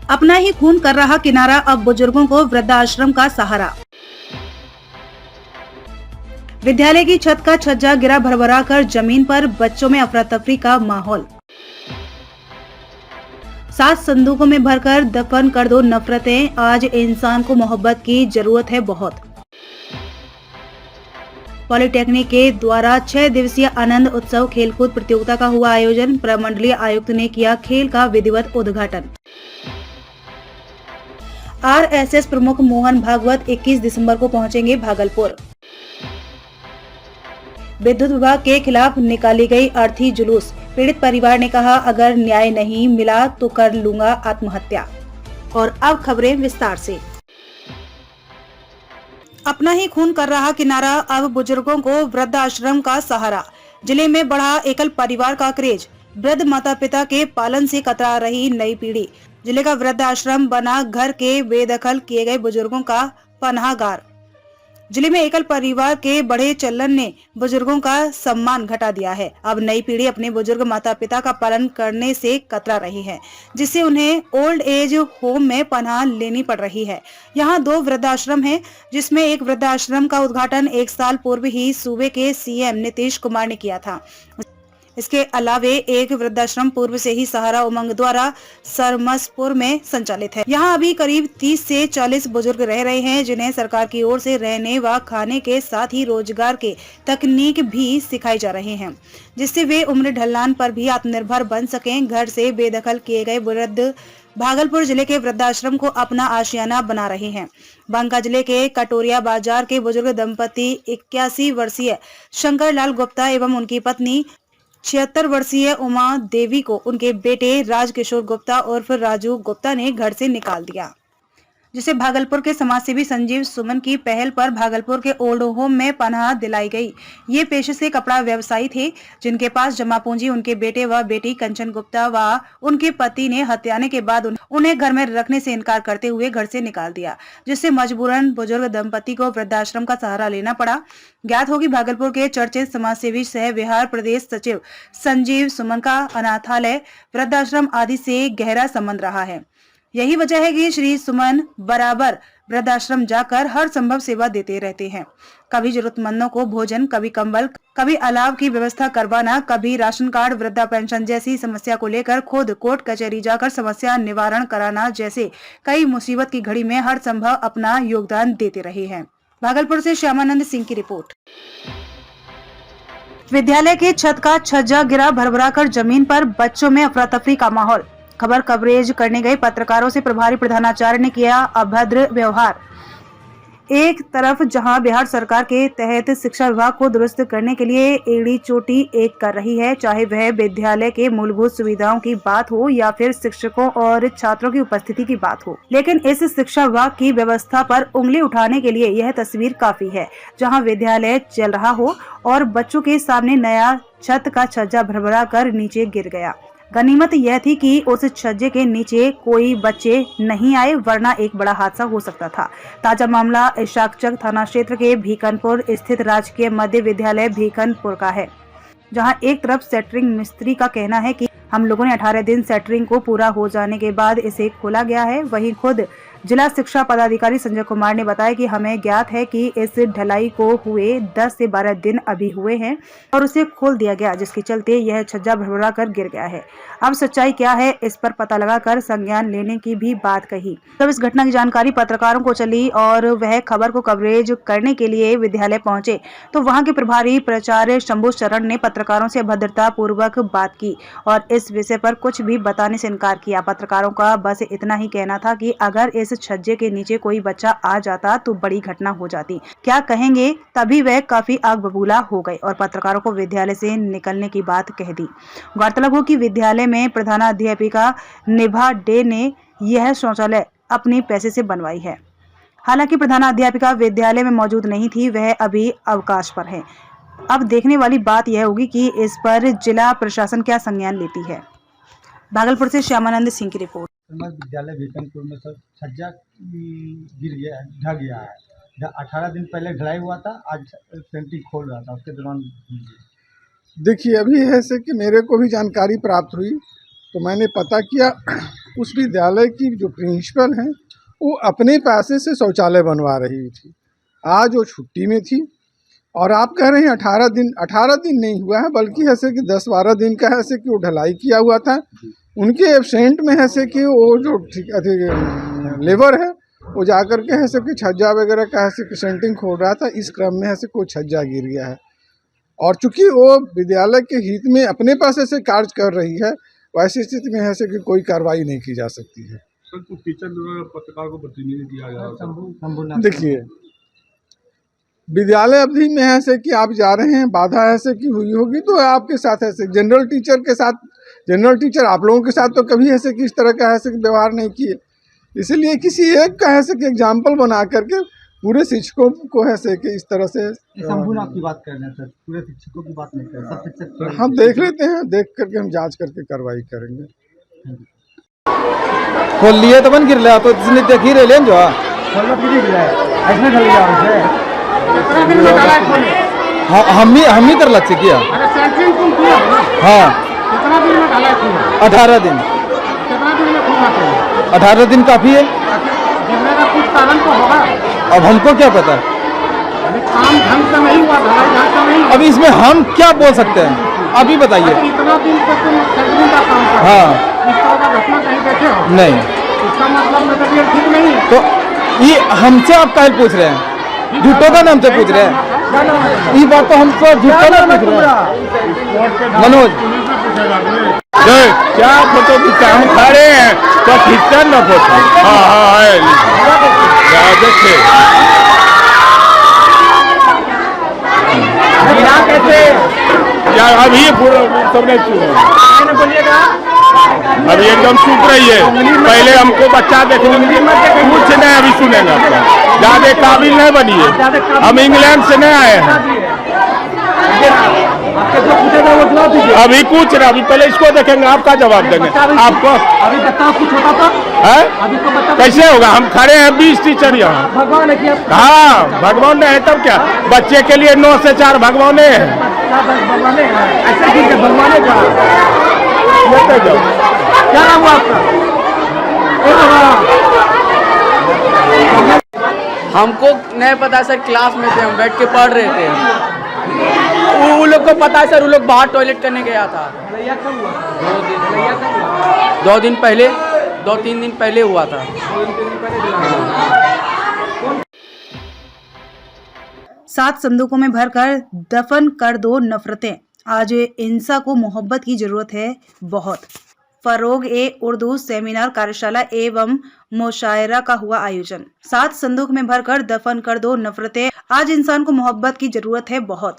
अपना ही खून कर रहा किनारा, अब बुजुर्गों को वृद्धाश्रम का सहारा। विद्यालय की छत का छज्जा गिरा, भरभरा कर जमीन पर, बच्चों में अफरा तफरी का माहौल। 7 संदूकों में भरकर दफन कर दो नफरतें, आज इंसान को मोहब्बत की जरूरत है बहुत। पॉलिटेक्निक के द्वारा 6 दिवसीय आनंद उत्सव खेलकूद प्रतियोगिता का हुआ आयोजन, प्रमंडलीय आयुक्त ने किया खेल का विधिवत उद्घाटन। आरएसएस प्रमुख मोहन भागवत 21 दिसंबर को पहुंचेंगे भागलपुर। विद्युत विभाग के खिलाफ निकाली गई अर्थी जुलूस, पीड़ित परिवार ने कहा अगर न्याय नहीं मिला तो कर लूंगा आत्महत्या। और अब खबरें विस्तार से। अपना ही खून कर रहा किनारा, अब बुजुर्गों को वृद्धाश्रम का सहारा। जिले में बढ़ा एकल परिवार का क्रेज, वृद्ध माता पिता के पालन से कतरा रही नई पीढ़ी। जिले का वृद्धाश्रम बना घर के बेदखल किए गए बुजुर्गों का पनाहगार। जिले में एकल परिवार के बढ़े चलन ने बुजुर्गों का सम्मान घटा दिया है। अब नई पीढ़ी अपने बुजुर्ग माता पिता का पालन करने से कतरा रही है, जिससे उन्हें ओल्ड एज होम में पनाह लेनी पड़ रही है। यहाँ 2 वृद्धाश्रम हैं, जिसमें एक वृद्धाश्रम का उद्घाटन 1 साल पूर्व ही सूबे के सीएम नीतीश कुमार ने किया था। इसके अलावे एक वृद्धाश्रम पूर्व से ही सहारा उमंग द्वारा सरमसपुर में संचालित है। यहाँ अभी करीब 30 से 40 बुजुर्ग रह रहे हैं, जिन्हें सरकार की ओर से रहने व खाने के साथ ही रोजगार के तकनीक भी सिखाई जा रहे हैं, जिससे वे उम्र ढलान पर भी आत्मनिर्भर बन सकें। घर से बेदखल किए गए वृद्ध भागलपुर जिले के वृद्धाश्रम को अपना आशियाना बना रहे हैं। बांका जिले के कटोरिया बाजार के बुजुर्ग दंपति 81 वर्षीय शंकर लाल गुप्ता एवं उनकी पत्नी 76 वर्षीय उमा देवी को उनके बेटे राजकिशोर गुप्ता उर्फ राजू गुप्ता ने घर से निकाल दिया, जिसे भागलपुर के समाजसेवी संजीव सुमन की पहल पर भागलपुर के ओल्ड होम में पनाह दिलाई गई। ये पेशे से कपड़ा व्यवसायी थे, जिनके पास जमा पूंजी उनके बेटे व बेटी कंचन गुप्ता व उनके पति ने हत्याने के बाद उन्हें घर में रखने से इनकार करते हुए घर से निकाल दिया, जिससे मजबूरन बुजुर्ग दंपति को वृद्धाश्रम का सहारा लेना पड़ा। ज्ञात होगी भागलपुर के चर्चित समाजसेवी सह बिहार प्रदेश सचिव संजीव सुमन का अनाथालय, वृद्धाश्रम आदि से गहरा संबंध रहा है। यही वजह है कि श्री सुमन बराबर वृद्धाश्रम जाकर हर संभव सेवा देते रहते हैं। कभी जरूरतमंदों को भोजन, कभी कंबल, कभी अलाव की व्यवस्था करवाना, कभी राशन कार्ड, वृद्धा पेंशन जैसी समस्या को लेकर खुद कोर्ट कचहरी जाकर समस्या निवारण कराना जैसे कई मुसीबत की घड़ी में हर संभव अपना योगदान देते रहे हैं। भागलपुर से श्यामानंद सिंह की रिपोर्ट। विद्यालय की छत का छज्जा गिरा, भरभरा कर जमीन पर, बच्चों में अफरा तफरी का माहौल। खबर कवरेज करने गए पत्रकारों से प्रभारी प्रधानाचार्य ने किया अभद्र व्यवहार। एक तरफ जहां बिहार सरकार के तहत शिक्षा विभाग को दुरुस्त करने के लिए एड़ी चोटी एक कर रही है, चाहे वह विद्यालय के मूलभूत सुविधाओं की बात हो या फिर शिक्षकों और छात्रों की उपस्थिति की बात हो, लेकिन इस शिक्षा विभाग की व्यवस्था पर उंगली उठाने के लिए यह तस्वीर काफी है, जहां विद्यालय चल रहा हो और बच्चों के सामने नया छत का छज्जा भरभरा कर नीचे गिर गया। गनीमत यह थी कि उस छज्जे के नीचे कोई बच्चे नहीं आए, वरना एक बड़ा हादसा हो सकता था। ताजा मामला इशाकचक थाना क्षेत्र के भीकनपुर स्थित राजकीय मध्य विद्यालय भीकनपुर का है, जहां एक तरफ सेटरिंग मिस्त्री का कहना है कि हम लोगों ने 18 दिन सेटरिंग को पूरा हो जाने के बाद इसे खोला गया है। वहीं खुद जिला शिक्षा पदाधिकारी संजय कुमार ने बताया कि हमें ज्ञात है कि इस ढलाई को हुए 10 से 12 दिन अभी हुए हैं और उसे खोल दिया गया, जिसके चलते यह छज्जा भरभरा कर गिर गया है। अब सच्चाई क्या है, इस पर पता लगाकर संज्ञान लेने की भी बात कही। तब इस घटना की जानकारी पत्रकारों को चली और वह खबर को कवरेज करने के लिए विद्यालय पहुंचे, तो वहां के प्रभारी प्राचार्य शंभू शरण ने पत्रकारों से अभद्रता पूर्वक बात की और इस विषय पर कुछ भी बताने से इनकार किया। पत्रकारों का बस इतना ही कहना था कि अगर इस छज्जे के नीचे कोई बच्चा आ जाता तो बड़ी घटना हो जाती, क्या कहेंगे। तभी वह काफी आग बबूला हो गए और पत्रकारों को विद्यालय से निकलने की बात कह दी। गौरतलब हो कि विद्यालय में प्रधानाध्यापिका निभा डे ने यह शौचालय अपने पैसे से बनवाई है। हालांकि प्रधानाध्यापिका विद्यालय में मौजूद नहीं थी, वह अभी अवकाश पर है। अब देखने वाली बात यह होगी कि इस पर जिला प्रशासन क्या संज्ञान लेती है। भागलपुर से श्यामानंद सिंह की रिपोर्ट। विद्यालय भीकनपुर में सर छज्जा गिर गया, ढह गया है। 18 दिन पहले ढलाई हुआ था, आज पेंटिंग खोल रहा था, उसके दौरान देखिए अभी ऐसे कि मेरे को भी जानकारी प्राप्त हुई तो मैंने पता किया उस विद्यालय की जो प्रिंसिपल हैं वो अपने पैसे से शौचालय बनवा रही थी। आज वो छुट्टी में थी और आप कह रहे हैं 18 दिन नहीं हुआ है, बल्कि ऐसे कि 10-12 दिन का है, ऐसे कि वो ढलाई किया हुआ था। उनके एब्सेंट में ऐसे कि वो जो लेबर है वो जाकर के ऐसे कि छज्जा वगैरह का ऐसे कि सेंटिंग खोल रहा था। इस क्रम में ऐसे कोई छज्जा गिर गया है और चूंकि वो विद्यालय के हित में अपने पैसे से कार्य कर रही है, वैसी स्थिति में ऐसे कि कोई कार्रवाई नहीं की जा सकती है। सर, कुछ टीचर द्वारा पत्रकार को प्रतिनिधि दिया गया। देखिए, विद्यालय अवधि में ऐसे कि आप जा रहे हैं, बाधा ऐसे की हुई होगी तो आपके साथ ऐसे जनरल टीचर आप लोगों के साथ तो कभी ऐसे कि इस तरह का ऐसे व्यवहार नहीं किए। इसलिए किसी एक का ऐसे कि एग्जाम्पल बना करके पूरे शिक्षकों को ऐसे कि इस तरह से संपूर्ण आपकी बात कर रहे हैं सर, पूरे शिक्षकों की बात नहीं कर रहे, सब शिक्षक हम देख लेते हैं, देख करके हम जांच करके कार्रवाई करेंगे। खोल लिए तो बन गिर लिया तो इसने देखी रहे लेन जो खोलना फिर गिरा है, ऐसे ढल गया उसे। हम ही कर लक्ष्य किया। हाँ, 18 दिन। 18 दिन काफी है। कुछ कारण तो होगा। अब हमको क्या पता, काम ढंग से नहीं हुआ, ढलाई ढंग से नहीं। अब इसमें हम क्या बोल सकते हैं, अभी बताइए। इतना दिन तक तुम सेंटरिंग का काम कर, हाँ, इस तरह का घटना कहीं देखे हो? नहीं। इसका मतलब मटेरियल ठीक नहीं है। तो ये हमसे आप काहे पूछ रहे हैं, झूठों का नाम से पूछ रहे हैं। ये बात तो हमको झूठा नाम पूछ रहे हैं। मनोज क्या फोटो खींचा, हम खड़े हैं तो खींचा ना फोटो। हाँ है देखिए क्या अभी पूरा सबने अभी एकदम चुप रही है। पहले हमको बच्चा देखने कुछ नहीं, अभी सुनेगा। ज्यादा काबिल नहीं बनी है, हम इंग्लैंड से नहीं आए हैं। अभी कुछ नहीं, अभी पहले इसको देखेंगे, आपका जवाब देंगे। आपको अभी बच्चा कुछ होता था, है अभी तो बच्चा कैसे होगा? हम खड़े हैं 20 टीचर यहाँ। भगवान है कि हाँ, भगवान ने है तब क्या, बच्चे के लिए 9 से 4 भगवान है। भगवान है, ऐसा ठीक है, भगवान है क्या नाम हुआ आपका? हमको नहीं पता सर, क्लास में थे, हम बैठ के पढ़ रहे थे। उन लोग को पता है सर, उन लोग बाहर टॉयलेट करने गया था। 2-3 दिन पहले हुआ था। 7 संदूकों में भरकर दफन कर दो नफरतें। आज इंसा को मोहब्बत की जरूरत है बहुत। फरोग ए उर्दू सेमिनार कार्यशाला एवं मुशायरा का हुआ आयोजन। 7 संदूक में भरकर दफन कर दो नफरतें। आज इंसान को मोहब्बत की जरूरत है बहुत।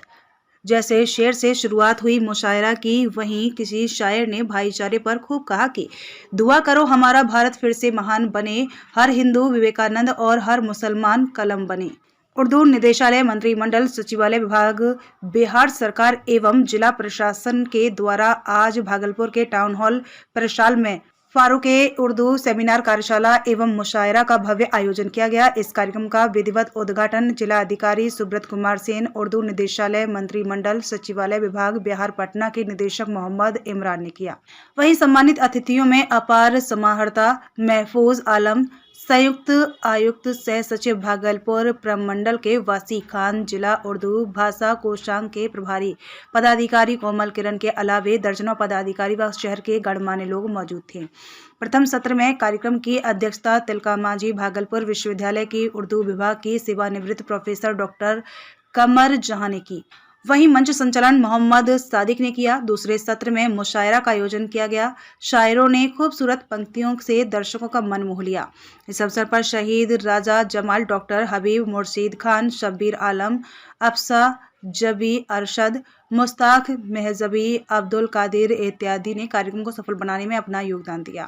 जैसे शेर से शुरुआत हुई मुशायरा की, वहीं किसी शायर ने भाईचारे पर खूब कहा कि दुआ करो हमारा भारत फिर से महान बने, हर हिंदू विवेकानंद और हर मुसलमान कलम बने। उर्दू निदेशालय, मंत्रिमंडल सचिवालय विभाग, बिहार सरकार एवं जिला प्रशासन के द्वारा आज भागलपुर के टाउन हॉल प्रशाल में फारूक उर्दू सेमिनार कार्यशाला एवं मुशायरा का भव्य आयोजन किया गया। इस कार्यक्रम का विधिवत उद्घाटन जिला अधिकारी सुब्रत कुमार सेन, उर्दू निदेशालय, मंत्रिमंडल सचिवालय विभाग, बिहार पटना के निदेशक मोहम्मद इमरान ने किया। वहीं सम्मानित अतिथियों में अपार समाहर्ता महफूज आलम, संयुक्त आयुक्त सह सचिव भागलपुर प्रमंडल के वासी खान, जिला उर्दू भाषा कोषांग के प्रभारी पदाधिकारी कोमल किरण के अलावे दर्जनों पदाधिकारी व शहर के गणमान्य लोग मौजूद थे। प्रथम सत्र में कार्यक्रम की अध्यक्षता तिलका मांझी भागलपुर विश्वविद्यालय की उर्दू विभाग की सेवानिवृत्त प्रोफेसर डॉक्टर कमर जहां ने की। वहीं मंच संचालन मोहम्मद सादिक ने किया। दूसरे सत्र में मुशायरा का आयोजन किया गया। शायरों ने खूबसूरत पंक्तियों से दर्शकों का मन मोह लिया। इस अवसर पर शहीद राजा जमाल, डॉक्टर हबीब मुर्शीद खान, शब्बीर आलम, अफसा जबी अरशद, मुस्ताक मेहजबी, अब्दुल कादिर इत्यादि ने कार्यक्रम को सफल बनाने में अपना योगदान दिया।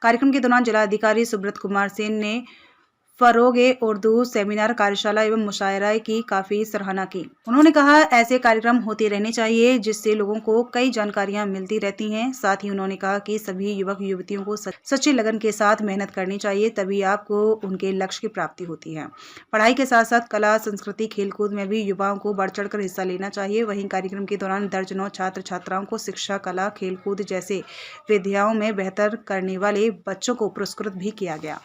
कार्यक्रम के दौरान जिलाधिकारी सुब्रत कुमार सेन ने फ़रोग़-ए-उर्दू सेमिनार कार्यशाला एवं मुशायरा की काफ़ी सराहना की। उन्होंने कहा ऐसे कार्यक्रम होते रहने चाहिए जिससे लोगों को कई जानकारियां मिलती रहती हैं। साथ ही उन्होंने कहा कि सभी युवक युवतियों को सच्ची लगन के साथ मेहनत करनी चाहिए, तभी आपको उनके लक्ष्य की प्राप्ति होती है। पढ़ाई के साथ साथ कला, संस्कृति, खेलकूद में भी युवाओं को बढ़ चढ़ कर हिस्सा लेना चाहिए। वहीं कार्यक्रम के दौरान दर्जनों छात्र छात्राओं को शिक्षा, कला, खेलकूद जैसे विधाओं में बेहतर करने वाले बच्चों को पुरस्कृत भी किया गया।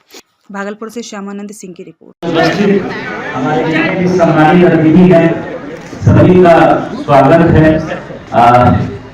भागलपुर से श्यामानंद सिंह की रिपोर्ट। हमारे जितने भी सम्मानित अतिथि हैं सभी का स्वागत है।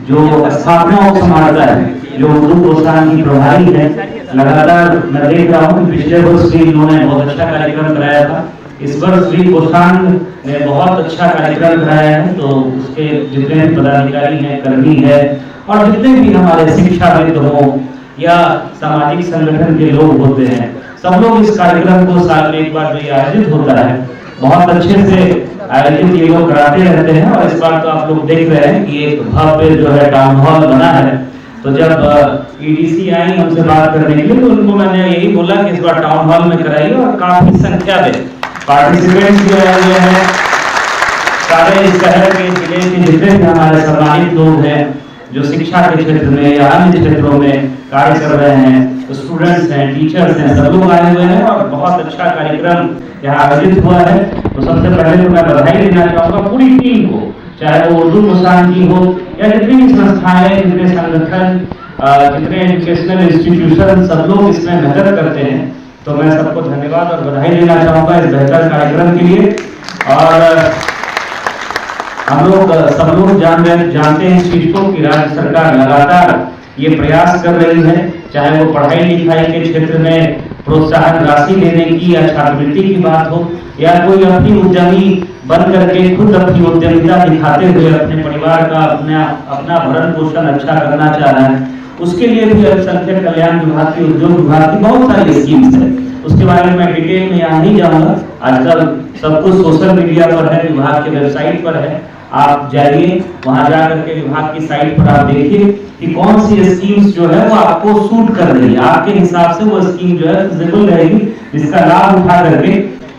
जो स्थापना और संभालता है, जो उर्दू प्रोत्साहन की प्रभारी है, लगातार मैं देख रहा हूँ पिछले वर्ष भी इन्होंने बहुत अच्छा कार्यक्रम कराया था। इस वर्ष भी कोषांग ने बहुत अच्छा कार्यक्रम कराया है। तो उसके जितने भी पदाधिकारी हैं, कर्मी है और जितने भी हमारे शिक्षाविद हो या सामाजिक संगठन के लोग होते हैं, सब लोग इस कार्यक्रम को साल में एक बार जो आयोजित होता है बहुत अच्छे से आयोजित ये लोग कराते रहते हैं। और इस बार तो आप लोग देख रहे हैं कि एक भव्य जो है टाउन हॉल बना है। तो जब ईडीसी आई हमसे बात करने के लिए तो उनको मैंने यही बोला कि इस बार टाउन हॉल में कराइए और काफी संख्या में पार्टिसिपेंट्स जो है सारे शहर के जिले के जितने भी हमारे सम्मानित लोग हैं जो शिक्षा के क्षेत्र में या अन्य क्षेत्रों में कार्य कर रहे हैं, स्टूडेंट्स हैं, टीचर्स हैं, सब लोग आए हुए हैं और बहुत अच्छा कार्यक्रम यहाँ आयोजित हुआ है। तो सबसे पहले तो मैं बधाई देना चाहूँगा पूरी टीम को, चाहे वो उर्दू प्रोत्साहन की हो या जितनी भी संस्थाएं, जितने संगठन, जितने एजुकेशनल इंस्टीट्यूशन, सब लोग इसमें मेहनत करते हैं। तो मैं सबको धन्यवाद और बधाई देना चाहूँगा इस बेहतर कार्यक्रम के लिए। और हम लोग सब लोग जानते हैं इस चीज को कि राज्य सरकार लगातार ये प्रयास कर रही है, चाहे वो पढ़ाई लिखाई के क्षेत्र में प्रोत्साहन राशि देने की या छात्रवृत्ति की बात हो या कोई अपनी उद्यमी बन करके खुद अपनी उद्यमिता दिखाते हुए अपने परिवार का अपना भरण पोषण अच्छा करना चाह रहा है, उसके लिए भी अल्पसंख्यक कल्याण विभाग की, उद्योग विभाग की बहुत सारी स्कीम्स है। उसके बारे में मैं डिटेल में यहाँ नहीं जाऊँगा। आजकल सब कुछ सोशल मीडिया पर है, विभाग के वेबसाइट पर है, आप जाइए वहां जाकर के विभाग की साइट पर आप देखिए कि कौन सी स्कीम्स जो है वो आपको सूट कर रही है, आपके हिसाब से वो स्कीम जो है फिजिबल रहेगी, जिसका लाभ उठा करके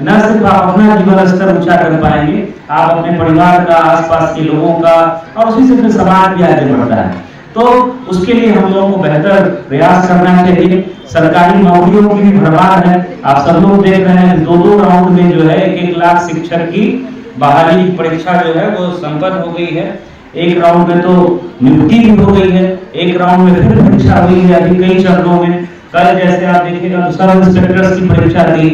न सिर्फ आप अपना जीवन स्तर ऊंचा कर पाएंगे, आप अपने परिवार का, आसपास के लोगों का और उसी से फिर समाज भी आगे बढ़ता है। तो उसके लिए हम लोगों को बेहतर प्रयास करना चाहिए। सरकारी नौकरियों की भी भरमार है, आप सब लोग देख रहे हैं। 2-2 राउंड में जो है 1 लाख शिक्षक की बहाली परीक्षा जो है वो संपन्न हो गई है। एक राउंड में तो नियुक्ति भी हो गई है, एक राउंड में फिर परीक्षा हुई है अभी कई चरणों में। कल जैसे आप देखिएगा सब इंस्पेक्टर्स की परीक्षा थी,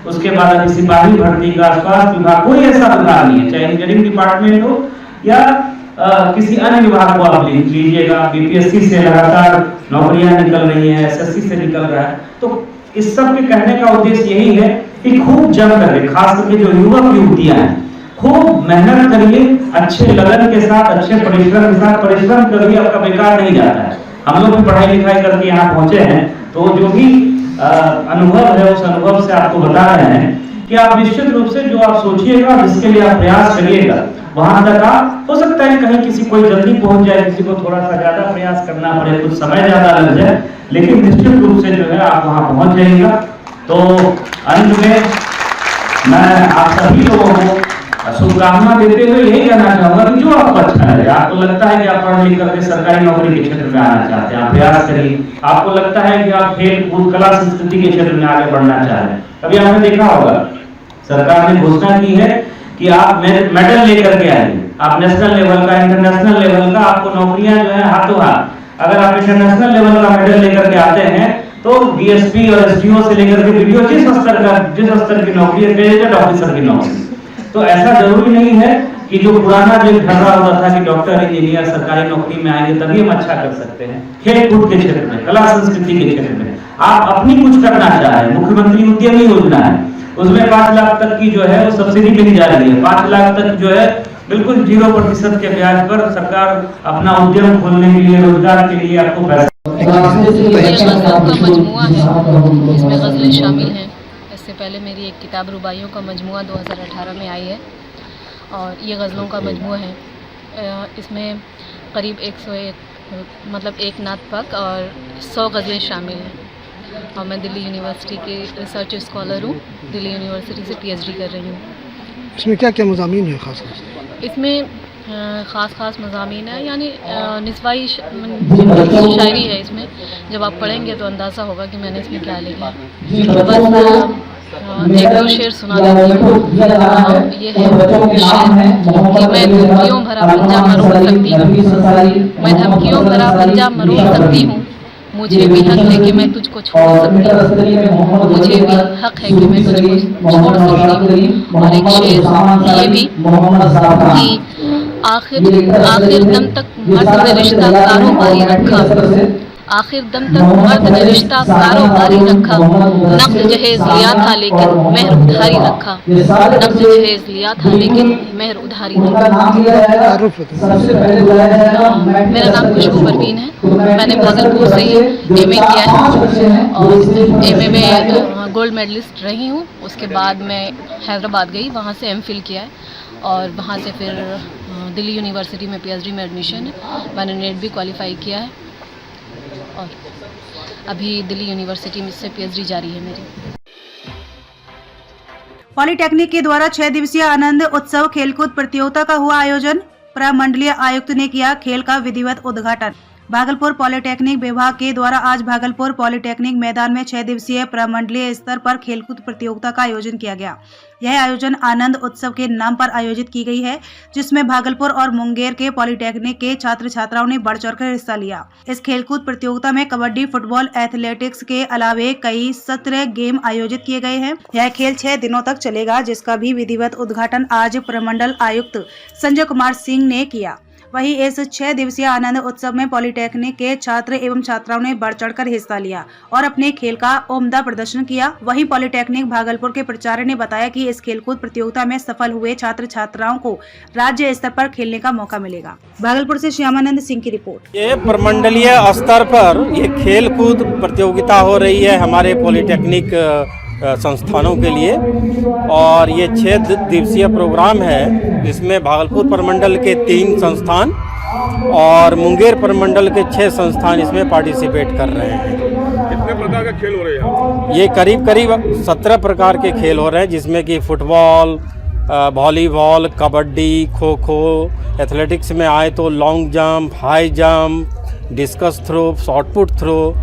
उसके बाद अभी सिपाही भर्ती का, स्वास्थ्य विभाग, कोई ऐसा विभाग नहीं है, चाहे इंजीनियरिंग डिपार्टमेंट हो या किसी अन्य विभाग को आप लीजिएगा। बीपीएससी से लगातार नौकरियां निकल रही हैं, एसएससी से निकल रहा है। तो इस सब के कहने का उद्देश्य यही है कि खूब जम करके, खास करके जो युवक युवतियां हैं, खूब मेहनत करिए, अच्छे लगन के साथ, अच्छे परिश्रम के साथ। परिश्रम कभी आपका बेकार नहीं जाता है। हम लोग भी पढ़ाई लिखाई करके यहाँ पहुंचे हैं, तो जो भी अनुभव है उस अनुभव से आपको बता रहे हैं कि आप निश्चित रूप से जो आप सोचिएगा, जिसके लिए आप प्रयास करिएगा, वहां तक आप, हो सकता है कहीं किसी कोई जल्दी पहुंच जाए, किसी को थोड़ा सा ज्यादा प्रयास करना पड़े, कुछ समय ज्यादा लग जाए, लेकिन निश्चित रूप से जो है आप वहां पहुंच जाइएगा। तो अंत में मैं आप सभी लोगों को शुभकामना देते हुए यही कहना चाहूंगा कि जो आपको अच्छा लगे, आपको लगता है कि आप पढ़ लिख करके सरकारी नौकरी के क्षेत्र में आना चाहते हैं, आप प्रयास करिए। आपको लगता है कि आप खेल कूद, कला, संस्कृति के क्षेत्र में आगे बढ़ना चाह रहे हैं, अभी आपने देखा होगा सरकार ने घोषणा की है कि आप मेडल लेकर के आइए, आप नेशनल लेवल का, इंटरनेशनल लेवल का, आपको नौकरियां जो है हाथों हाथ। अगर आप इंटरनेशनल लेवल का मेडल लेकर के आते हैं तो डीएसपी और एसडीओ से लेकर के वीडियो जिस स्तर की नौकरी है, गजेटेड ऑफिसर की नौकरी। तो ऐसा जरूरी नहीं है कि जो पुराना जो ढर्रा होता था कि डॉक्टर, इंजीनियर सरकारी नौकरी में आएंगे तभी हम अच्छा कर सकते हैं। खेल कूद के क्षेत्र में, कला संस्कृति के क्षेत्र में आप अपनी कुछ करना चाह रहे हैं, मुख्यमंत्री उद्यमी योजना है, उसमें 5 लाख तक की जो है वो सब्सिडी मिल जा रही है। 5 लाख तक जो है बिल्कुल 0% के ब्याज पर सरकार अपना उद्यम खोलने के लिए, रोजगार के लिए आपको पैसा। इसमें गज़लें शामिल हैं। इससे पहले मेरी एक किताब रुबाइयों का मजमुआ 2018 में आई है और ये गज़लों का मजमुआ है। इसमें करीब 101 मतलब 1 नात पक और 100 गज़लें शामिल हैं। और मैं दिल्ली यूनिवर्सिटी के रिसर्च स्कॉलर हूँ। दिल्ली यूनिवर्सिटी से पीएचडी कर रही हूँ। इसमें क्या क्या मज़ामीन है खास? इसमें ख़ास मज़ामीन है, यानी निस्वाई शायरी है। इसमें जब आप पढ़ेंगे तो अंदाज़ा होगा कि मैंने इसमें क्या लिखा है। बस एक दो शेर सुना देती हूँ। ये है शेर कि मैं धमकियों भरा पंजा मरोड़ सकती हूँ, मैं धमकियों भरा पंजा मरोड़ सकती हूँ, मुझे भी हक है कि मैं तुझको छोड़ सकती हूँ, मुझे भी हक है कि मैं तुझको छोड़ सकती हूँ। और एक शेर ये भी कि आखिर दम तक मर्द ने रिश्ता कारोबारी रखा, आखिर दम तक मर्द ने रिश्ता कारोबारी रखा, नक्द जहेज लिया था लेकिन मेहर उधारी रखा, नक्द जहेज लिया था लेकिन मेहर उधारी रखा। मेरा नाम खुशबू परवीन है। मैंने भागलपुर से एमए किया है और एमए में गोल्ड मेडलिस्ट रही हूँ। उसके बाद मैं हैदराबाद गई, वहाँ से एमफिल किया है और वहाँ से फिर दिल्ली यूनिवर्सिटी में पीएचडी में एडमिशन है। मैंने नेट भी क्वालिफाई किया है और अभी दिल्ली यूनिवर्सिटी में से पीएचडी जारी है मेरी। पॉलिटेक्निक के द्वारा 6 दिवसीय आनंद उत्सव खेलकूद प्रतियोगिता का हुआ आयोजन। प्रमंडलीय आयुक्त ने किया खेल का विधिवत उद्घाटन। भागलपुर पॉलिटेक्निक विभाग के द्वारा आज भागलपुर पॉलिटेक्निक मैदान में 6 दिवसीय प्रमंडलीय स्तर पर खेलकूद प्रतियोगिता का आयोजन किया गया। यह आयोजन आनंद उत्सव के नाम पर आयोजित की गई है, जिसमें भागलपुर और मुंगेर के पॉलिटेक्निक के छात्र छात्राओं ने बढ़ चढ़कर हिस्सा लिया। इस खेलकूद प्रतियोगिता में कबड्डी, फुटबॉल, एथलेटिक्स के अलावे कई सत्र गेम आयोजित किए गए हैं। यह खेल 6 दिनों तक चलेगा, जिसका भी विधिवत उद्घाटन आज प्रमंडल आयुक्त संजय कुमार सिंह ने किया। वहीं इस 6 दिवसीय आनंद उत्सव में पॉलिटेक्निक के छात्र एवं छात्राओं ने बढ़ चढ़कर हिस्सा लिया और अपने खेल का उम्दा प्रदर्शन किया। वहीं पॉलिटेक्निक भागलपुर के प्राचार्य ने बताया कि इस खेलकूद प्रतियोगिता में सफल हुए छात्र छात्राओं को राज्य स्तर पर खेलने का मौका मिलेगा। भागलपुर से श्यामानंद सिंह की रिपोर्ट। ये प्रमंडलीय स्तर पर ये खेलकूद प्रतियोगिता हो रही है हमारे पॉलिटेक्निक संस्थानों के लिए और ये 6 दिवसीय प्रोग्राम है, जिसमें भागलपुर प्रमंडल के 3 संस्थान और मुंगेर प्रमंडल के 6 संस्थान इसमें पार्टिसिपेट कर रहे हैं। कितने प्रकार के खेल हो रहे हैं? ये करीब 17 प्रकार के खेल हो रहे हैं, जिसमें कि football, volleyball, kabaddi, kho kho, athletics में आए तो long jump, high jump, discus throw, shot put throw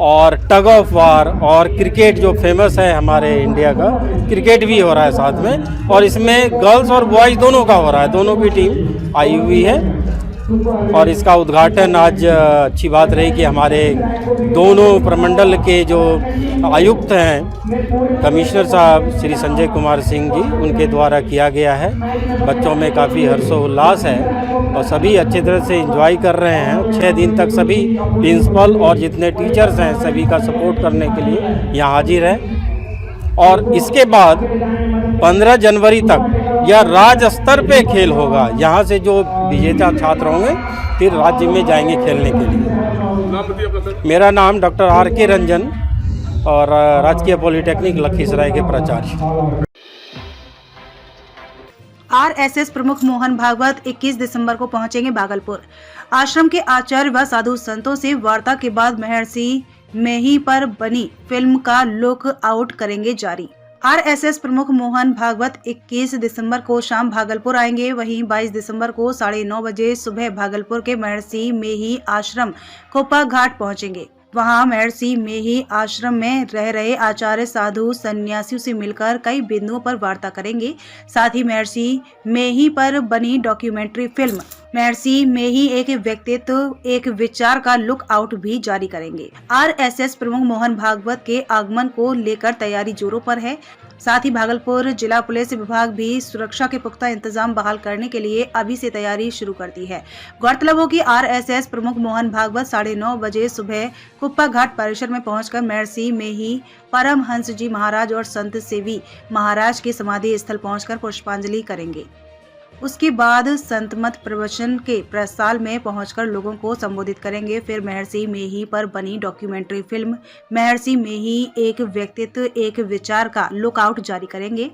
और टग ऑफ वार और क्रिकेट जो फेमस है हमारे इंडिया का, क्रिकेट भी हो रहा है साथ में। और इसमें गर्ल्स और बॉयज़ दोनों का हो रहा है, दोनों की टीम आई हुई है। और इसका उद्घाटन आज अच्छी बात रही कि हमारे दोनों प्रमंडल के जो आयुक्त हैं, कमिश्नर साहब श्री संजय कुमार सिंह जी, उनके द्वारा किया गया है। बच्चों में काफ़ी हर्षोल्लास है और सभी अच्छी तरह से एंजॉय कर रहे हैं। 6 दिन तक सभी प्रिंसिपल और जितने टीचर्स हैं सभी का सपोर्ट करने के लिए यहाँ हाजिर है। और इसके बाद 15 जनवरी तक यह राज्य स्तर पे खेल होगा। यहाँ से जो विजेता छात्र होंगे फिर राज्य में जाएंगे खेलने के लिए। मेरा नाम डॉक्टर R.K. रंजन और राजकीय पॉलिटेक्निक लखीसराय के प्राचार्य। RSS प्रमुख मोहन भागवत 21 दिसंबर को पहुंचेंगे भागलपुर। आश्रम के आचार्य व साधु संतों से वार्ता के बाद महर्षि मेही पर बनी फिल्म का लुक आउट करेंगे जारी। RSS प्रमुख मोहन भागवत 21 दिसंबर को शाम भागलपुर आएंगे। वहीं 22 दिसंबर को 9:30 बजे सुबह भागलपुर के महर्षि मेही आश्रम कोपा घाट पहुंचेंगे। वहां महर्षि मेही आश्रम में रह रहे आचार्य साधु सन्यासियों से मिलकर कई बिंदुओं पर वार्ता करेंगे। साथ ही महर्षि मेही पर बनी डॉक्यूमेंट्री फिल्म महर्षि मेही एक व्यक्तित्व एक विचार का लुक आउट भी जारी करेंगे। RSS प्रमुख मोहन भागवत के आगमन को लेकर तैयारी जोरों पर है। साथ ही भागलपुर जिला पुलिस विभाग भी सुरक्षा के पुख्ता इंतजाम बहाल करने के लिए अभी से तैयारी शुरू कर दी है। गौरतलब हो कि RSS प्रमुख मोहन भागवत 9:30 बजे सुबह कुप्पा घाट परिसर में पहुंचकर महर्षि मेही परमहंस जी महाराज और संत सेवी महाराज के समाधि स्थल पहुंचकर पुष्पांजलि करेंगे। उसके बाद संत मत प्रवचन के प्रसाल में पहुंचकर लोगों को संबोधित करेंगे। फिर महर्षि मेही पर बनी डॉक्यूमेंट्री फिल्म महर्षि मेही एक व्यक्तित्व एक विचार का लुक आउट जारी करेंगे।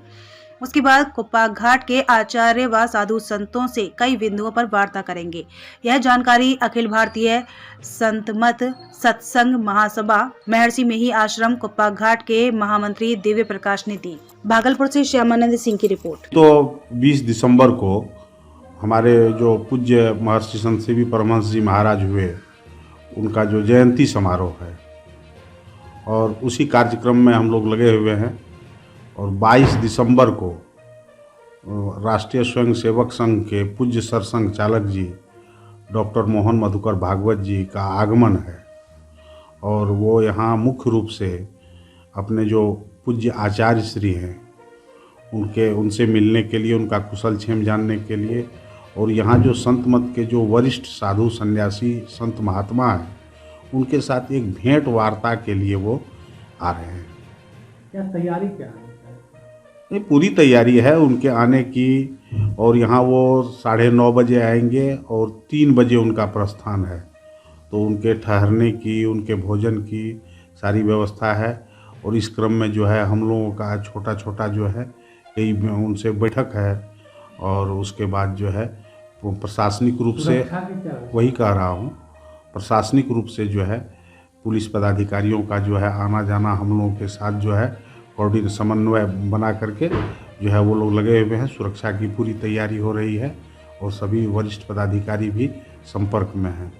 उसके बाद कुप्पा घाट के आचार्य व साधु संतों से कई बिंदुओं पर वार्ता करेंगे। यह जानकारी अखिल भारतीय संत मत सत्संग महासभा महर्षि मेही आश्रम कुप्पा घाट के महामंत्री दिव्य प्रकाश ने दी। भागलपुर से श्यामानंद सिंह की रिपोर्ट। तो 20 दिसंबर को हमारे जो पूज्य महर्षि संत सेवी परमहंस जी महाराज हुए, उनका जो जयंती समारोह है और उसी कार्यक्रम में हम लोग लगे हुए हैं। और 22 दिसंबर को राष्ट्रीय स्वयंसेवक संघ के पूज्य सरसंघ चालक जी डॉक्टर मोहन मधुकर भागवत जी का आगमन है और वो यहाँ मुख्य रूप से अपने जो पूज्य आचार्य श्री हैं उनसे मिलने के लिए, उनका कुशल क्षेम जानने के लिए, और यहाँ जो संत मत के जो वरिष्ठ साधु सन्यासी संत महात्मा हैं उनके साथ एक भेंट वार्ता के लिए वो आ रहे हैं। क्या तैयारी क्या है? ये पूरी तैयारी है उनके आने की, और यहाँ वो 9:30 बजे आएंगे और 3 बजे उनका प्रस्थान है। तो उनके ठहरने की, उनके भोजन की सारी व्यवस्था है। और इस क्रम में जो है हम लोगों का छोटा छोटा जो है यही उनसे बैठक है। और उसके बाद जो है प्रशासनिक रूप से, वही कह रहा हूँ, प्रशासनिक रूप से जो है पुलिस पदाधिकारियों का जो है आना जाना हम लोगों के साथ जो है कोऑर्डिनेशन समन्वय बना करके जो है वो लोग लगे हुए हैं। सुरक्षा की पूरी तैयारी हो रही है और सभी वरिष्ठ पदाधिकारी भी संपर्क में हैं।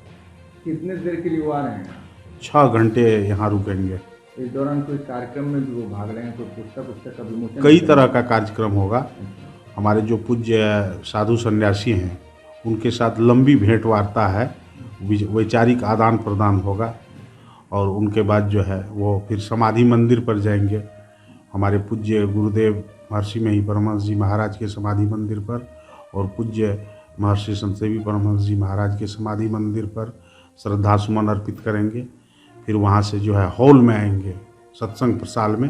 कितने देर के लिए वो आ रहे हैं? 6 घंटे यहाँ रुकेंगे। इस दौरान कोई कार्यक्रम में भी वो भाग रहे हैं? कोई पुस्तक का विमोचन? कई तरह का कार्यक्रम होगा। हमारे जो पूज्य साधु सन्यासी हैं उनके साथ लंबी भेंट वार्ता है, वैचारिक आदान प्रदान होगा। और उनके बाद जो है वो फिर समाधि मंदिर पर जाएंगे, हमारे पूज्य गुरुदेव महर्षि मेही परमहंस जी महाराज के समाधि मंदिर पर, और पूज्य महर्षि संत सेवी परमहंस जी महाराज के समाधि मंदिर पर श्रद्धा सुमन अर्पित करेंगे। फिर वहाँ से जो है हॉल में आएंगे सत्संग प्रसाल में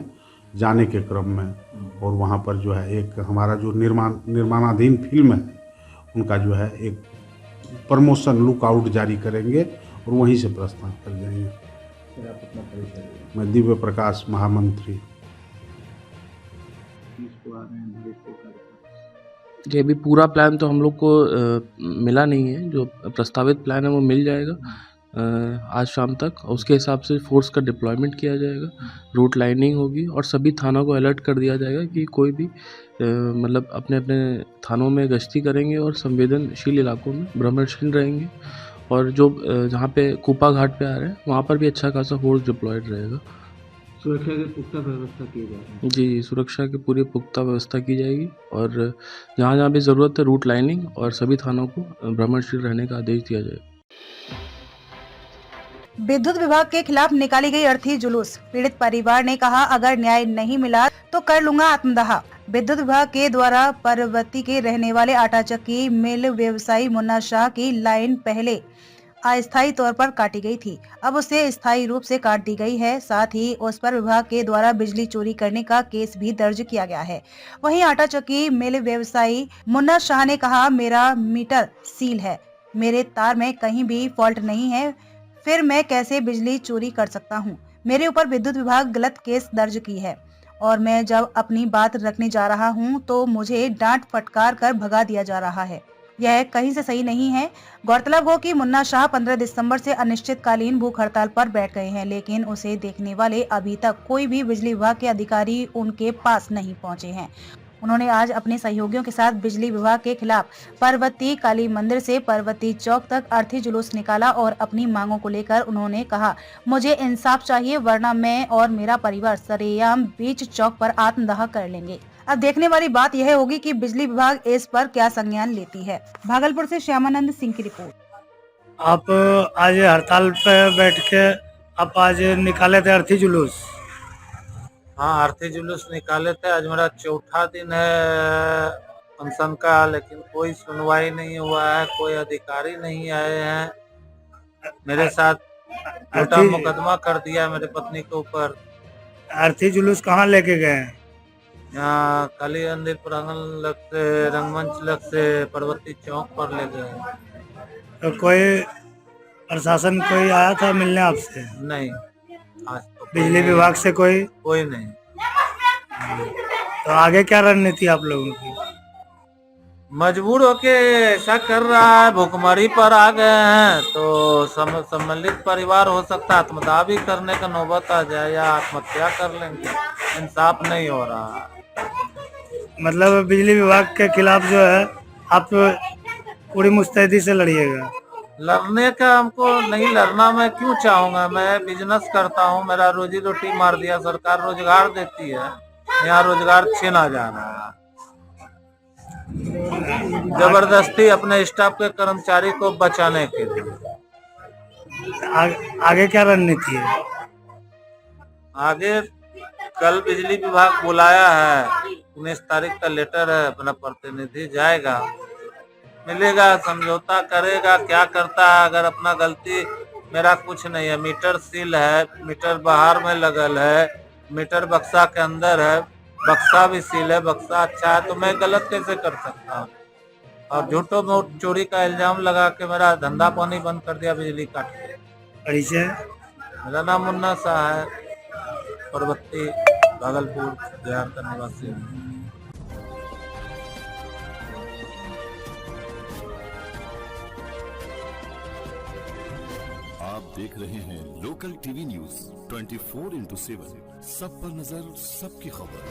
जाने के क्रम में, और वहाँ पर जो है एक हमारा जो निर्माणाधीन फिल्म है उनका जो है एक प्रमोशन लुकआउट जारी करेंगे और वहीं से प्रस्थान कर जाएंगे। मैं दिव्य प्रकाश महामंत्री। ये अभी पूरा प्लान तो हम लोग को मिला नहीं है। जो प्रस्तावित प्लान है वो मिल जाएगा आज शाम तक। उसके हिसाब से फोर्स का डिप्लॉयमेंट किया जाएगा, रूट लाइनिंग होगी और सभी थानों को अलर्ट कर दिया जाएगा कि कोई भी मतलब अपने अपने थानों में गश्ती करेंगे और संवेदनशील इलाकों में भ्रमणशील रहेंगे। और जो जहाँ पे कुप्पा घाट पे आ रहे हैं वहाँ पर भी अच्छा खासा फोर्स डिप्लॉयड रहेगा। सुरक्षा की पुख्ता व्यवस्था की जाएगी। जी, सुरक्षा की पूरी पुख्ता व्यवस्था की जाएगी और जहाँ जहाँ भी ज़रूरत है रूट लाइनिंग और सभी थानों को भ्रमणशील रहने का आदेश दिया जाएगा। विद्युत विभाग के खिलाफ निकाली गई अर्थी जुलूस। पीड़ित परिवार ने कहा, अगर न्याय नहीं मिला तो कर लूंगा आत्मदाह। विद्युत विभाग के द्वारा परवती के रहने वाले आटा चक्की मिल व्यवसायी मुन्ना शाह की लाइन पहले अस्थायी तौर पर काटी गई थी, अब उसे स्थायी रूप से काट दी गई है। साथ ही उस पर विभाग के द्वारा बिजली चोरी करने का केस भी दर्ज किया गया है। वहीं आटा चक्की मिल व्यवसायी मुन्ना शाह ने कहा, मेरा मीटर सील है, मेरे तार में कहीं भी फॉल्ट नहीं है, फिर मैं कैसे बिजली चोरी कर सकता हूं? मेरे ऊपर विद्युत विभाग गलत केस दर्ज की है और मैं जब अपनी बात रखने जा रहा हूं तो मुझे डांट फटकार कर भगा दिया जा रहा है। यह कहीं से सही नहीं है। गौरतलब हो कि मुन्ना शाह 15 दिसंबर से अनिश्चितकालीन भूख हड़ताल पर बैठ गए हैं, लेकिन उसे देखने वाले अभी तक कोई भी बिजली विभाग के अधिकारी उनके पास नहीं पहुंचे हैं। उन्होंने आज अपने सहयोगियों के साथ बिजली विभाग के खिलाफ पार्वती काली मंदिर से पार्वती चौक तक अर्थी जुलूस निकाला और अपनी मांगों को लेकर उन्होंने कहा, मुझे इंसाफ चाहिए वरना मैं और मेरा परिवार सरेआम बीच चौक पर आत्मदाह कर लेंगे। अब देखने वाली बात यह होगी कि बिजली विभाग इस पर क्या संज्ञान लेती है। भागलपुर से श्यामानंद सिंह की रिपोर्ट। आप आज हड़ताल पे बैठ के आप आज निकाले थे अर्थी जुलूस? हाँ, अर्थी जुलूस निकाले थे। आज मेरा चौथा दिन है अनशन का, लेकिन कोई सुनवाई नहीं हुआ है, कोई अधिकारी नहीं आए हैं। मेरे साथ झूठा मुकदमा कर दिया मेरे पत्नी के ऊपर। अर्थी जुलूस कहाँ लेके गए? यहाँ काली मंदिर प्रांगण लग से रंगमंच लग से पार्वती चौक पर ले गए। तो कोई प्रशासन कोई आया था मिलने आपसे? नहीं, आज तो बिजली विभाग से कोई नहीं। तो आगे क्या रणनीति आप लोगों की? मजबूर होके ऐसा कर रहा है, भुखमरी पर आ गए हैं तो सम्मिलित परिवार हो सकता है आत्मदाह भी करने का नौबत आ जाए या आत्महत्या कर लेंगे। इंसाफ नहीं हो रहा है। मतलब बिजली विभाग के खिलाफ जो है आप पूरी मुस्तैदी से लड़िएगा? लड़ने का हमको नहीं, लड़ना मैं क्यों चाहूंगा। मैं बिजनेस करता हूँ, मेरा रोजी रोटी मार दिया, सरकार रोजगार देती है, यहाँ रोजगार छीना जा रहा है। जबरदस्ती अपने स्टाफ के कर्मचारी को बचाने के लिए। आगे क्या रणनीति है? आगे कल बिजली विभाग बुलाया है, 19 तारीख का लेटर है, अपना प्रतिनिधि जाएगा, मिलेगा, समझौता करेगा, क्या करता है। अगर अपना गलती, मेरा कुछ नहीं है, मीटर सील है, मीटर बाहर में लगल है, मीटर बक्सा के अंदर है, बक्सा भी सील है, बक्सा अच्छा है, तो मैं गलत कैसे कर सकता हूँ। और झूठो मोट चोरी का इल्जाम लगा के मेरा धंधा पानी बंद कर दिया, बिजली काट के। परिचय? मेरा नाम मुन्ना शाह है, परबत्ती, भागलपुर बिहार का निवासी हूँ। आप देख रहे हैं लोकल टीवी न्यूज 24x7, सब पर नजर, सबकी खबर।